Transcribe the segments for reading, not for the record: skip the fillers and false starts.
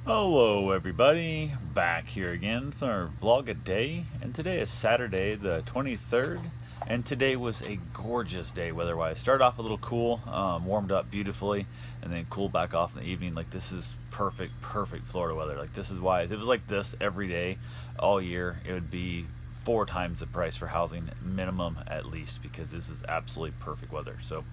Hello everybody, back here again for our vlog a day, and today is Saturday the 23rd, and today was a gorgeous day weather-wise. Started off a little cool, warmed up beautifully, and then cooled back off in the evening. Like, this is perfect Florida weather. Like, this is why if it was like this every day all year, it would be 4 times the price for housing minimum at least, because this is absolutely perfect weather. So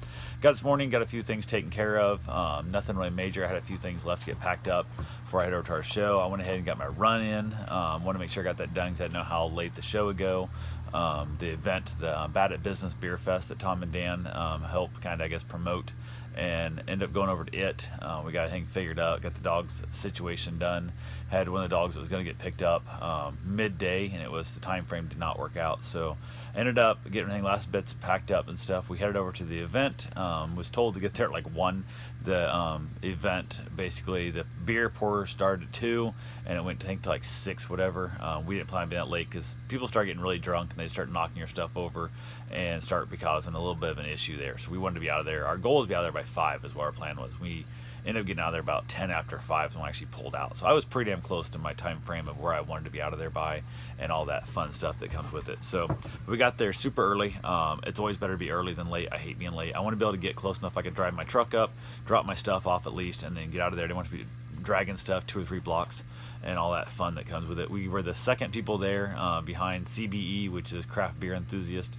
got this morning, got a few things taken care of, nothing really major. I had a few things left to get packed up before I head over to our show. I went ahead and got my run in, want to make sure I got that done because I didn't know how late the show would go. The event, the Bad at Business Beer Fest that Tom and Dan helped kind of, I guess, promote, and end up going over to it. We got everything figured out, got the dogs situation done. Had one of the dogs that was going to get picked up midday, and it was the time frame did not work out. So ended up getting everything, last bits packed up and stuff. We headed over to the event. Was told to get there at like 1. The event, basically, the beer pour started at 2, and it went, I think, to like 6, whatever. We didn't plan on being that late because people start getting really drunk and they start knocking your stuff over and start causing a little bit of an issue there. So we wanted to be out of there. Our goal was to be out of there by 5 is what our plan was. We ended up getting out of there about 10 after 5 when we actually pulled out. So I was pretty damn close to my time frame of where I wanted to be out of there by, and all that fun stuff that comes with it. So we got there super early. It's always better to be early than late. I hate being late. I want to be able to get close enough I could drive my truck up, drop my stuff off at least, and then get out of there. I didn't want to be dragging stuff 2 or 3 blocks and all that fun that comes with it. We were the second people there, behind CBE, which is Craft Beer Enthusiast.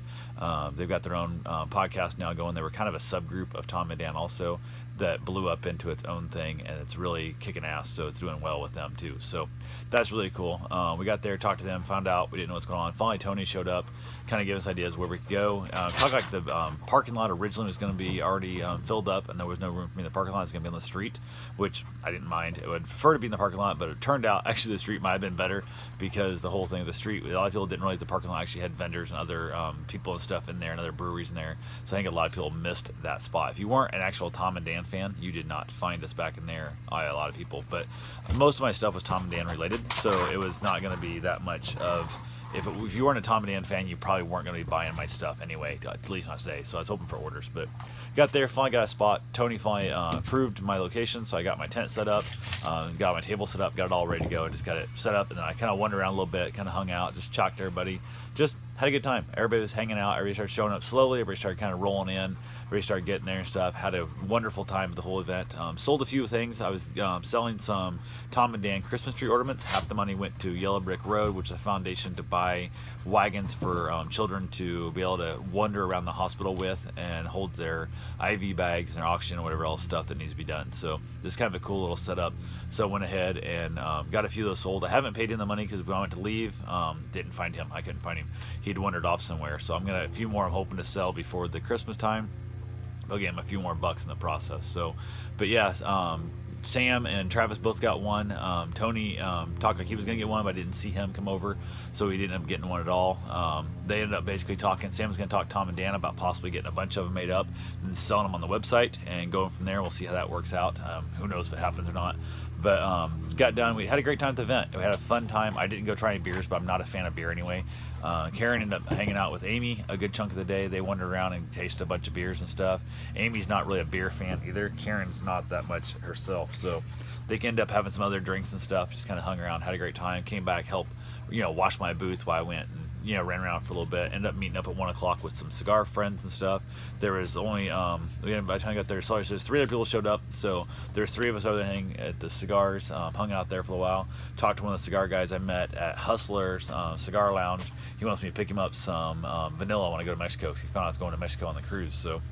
They've got their own podcast now going. They were kind of a subgroup of Tom and Dan also that blew up into its own thing, and it's really kicking ass, so it's doing well with them too. So that's really cool. We got there, talked to them, found out we didn't know what's going on. Finally, Tony showed up, kind of gave us ideas where we could go. Talked like the parking lot originally was going to be already filled up, and there was no room for me in the parking lot. It's going to be on the street, which I didn't mind. I would prefer to be in the parking lot, but it turned out actually the street might have been better, because the whole thing of the street, a lot of people didn't realize the parking lot actually had vendors and other people and stuff in there, and other breweries in there. So I think a lot of people missed that spot. If you weren't an actual Tom and Dan fan, you did not find us back in there. A lot of people, but most of my stuff was Tom and Dan related, so it was not going to be that much of. If you weren't a Tom and Dan fan, you probably weren't going to be buying my stuff anyway, at least not today. So I was hoping for orders, but got there, finally got a spot. Tony finally approved my location, so I got my tent set up, got my table set up, got it all ready to go, and just got it set up. And then I kind of wandered around a little bit, kind of hung out, just chalked everybody, just had a good time. Everybody was hanging out. Everybody started showing up slowly. Everybody started kind of rolling in. Everybody started getting there and stuff. Had a wonderful time with the whole event. Sold a few things. I was selling some Tom and Dan Christmas tree ornaments. Half the money went to Yellow Brick Road, which is a foundation to buy wagons for children to be able to wander around the hospital with, and hold their IV bags and their oxygen and whatever else stuff that needs to be done. So this is kind of a cool little setup. So I went ahead and got a few of those sold. I haven't paid in the money because when I went to leave, didn't find him. I couldn't find him. He'd wandered off somewhere. So a few more I'm hoping to sell before the Christmas time. I'll get him a few more bucks in the process. So, but yeah, Sam and Travis both got one. Tony talked like he was going to get one, but I didn't see him come over, so he didn't end up getting one at all. They ended up basically talking. Sam was going to talk to Tom and Dan about possibly getting a bunch of them made up and selling them on the website, and going from there. We'll see how that works out. Who knows if it happens or not. But got done. We had a great time at the event. We had a fun time. I didn't go try any beers, but I'm not a fan of beer anyway. Karen ended up hanging out with Amy a good chunk of the day. They wandered around and tasted a bunch of beers and stuff. Amy's not really a beer fan either. Karen's not that much herself, so they ended up having some other drinks and stuff. Just kind of hung around, had a great time. Came back, helped wash my booth while I went, and ran around for a little bit. Ended up meeting up at 1 o'clock with some cigar friends and stuff. There was only by the time I got there, sorry, so there's 3 other people showed up. So there's 3 of us over there hanging at the cigars. Hung out there for a while. Talked to one of the cigar guys I met at Hustler's Cigar Lounge. He wants me to pick him up some vanilla when I go to Mexico, because he found out I was going to Mexico on the cruise. So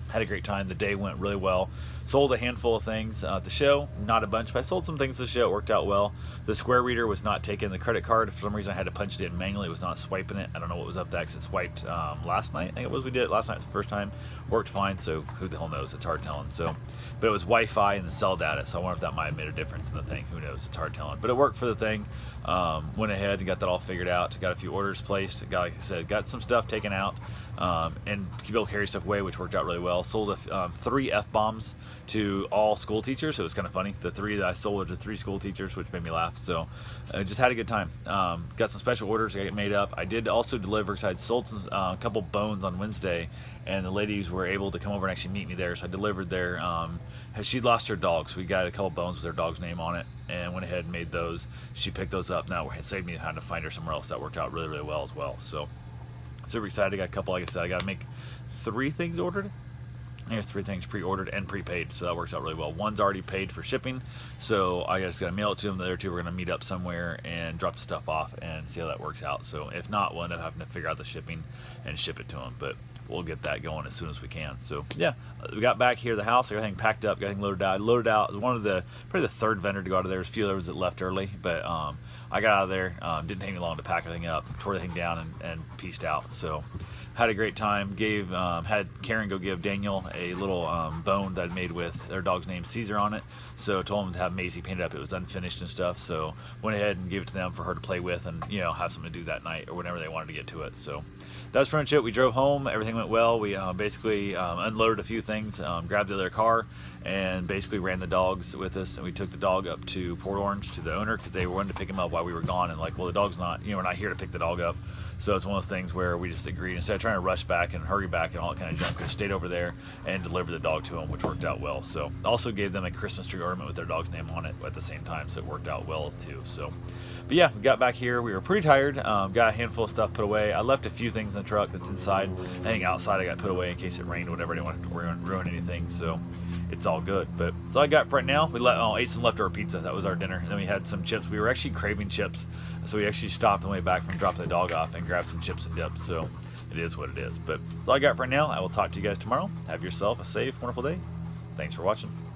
had a great time. The day went really well. Sold a handful of things at the show, not a bunch, but I sold some things at the show. It worked out well. The Square reader was not taking the credit card. For some reason, I had to punch it in manually. It was not swiping it. I don't know what was up there, because it swiped last night. I think it was. We did it last night. It was the first time. Worked fine, so who the hell knows? It's hard telling. So, but it was Wi-Fi and the cell data, so I wonder if that might have made a difference in the thing. Who knows? It's hard telling. But it worked for the thing. Went ahead and got that all figured out. Got a few orders placed. Like I said, got some stuff taken out, and people carry stuff away, which worked out really well. well. Sold 3 F-bombs to all school teachers. So it was kind of funny. The 3 that I sold were to 3 school teachers, which made me laugh. So just had a good time. Got some special orders I got made up. I did also deliver because I had sold a couple bones on Wednesday, and the ladies were able to come over and actually meet me there. So I delivered their. She'd lost her dog, so we got a couple bones with her dog's name on it, and went ahead and made those. She picked those up. Now it saved me having to find her somewhere else. That worked out really, really well as well. So super excited. Got a couple. Like I said, I got to make 3 things ordered. There's 3 things pre-ordered and prepaid, so that works out really well. One's already paid for shipping, so I just got to mail it to them. The other 2 we're going to meet up somewhere and drop the stuff off and see how that works out. So if not, we'll end up having to figure out the shipping and ship it to them, but we'll get that going as soon as we can. So yeah, we got back here to the house, everything packed up, got everything loaded out. I loaded out. It was one of probably the 3rd vendor to go out of there. There's a few others that left early, but I got out of there. Didn't take me long to pack everything up, tore everything down, and pieced out. So had a great time. Had Karen go give Daniel a little bone that I'd made with their dog's name Caesar on it. So told him to have Maisie paint it up. It was unfinished and stuff. So went ahead and gave it to them for her to play with and have something to do that night or whenever they wanted to get to it. So that was pretty much it. We drove home. Everything went well. We basically unloaded a few things, grabbed the other car, and basically ran the dogs with us. And we took the dog up to Port Orange to the owner because they wanted to pick him up while we were gone. And well, the dog's not, we're not here to pick the dog up. So it's one of those things where we just agreed, instead of trying to rush back and hurry back and all that kind of junk, we stayed over there and delivered the dog to them, which worked out well. So also gave them a Christmas tree ornament with their dog's name on it at the same time, so it worked out well too. So, but yeah, we got back here. We were pretty tired. Got a handful of stuff put away. I left a few things in the truck that's inside. I think outside I got put away in case it rained or whatever. I didn't want to ruin anything. So it's all good. But that's all I got for right now. We ate some leftover pizza. That was our dinner. And then we had some chips. We were actually craving chips, so we actually stopped on the way back from dropping the dog off and grabbed some chips and dip. So it is what it is. But that's all I got for right now. I will talk to you guys tomorrow. Have yourself a safe, wonderful day. Thanks for watching.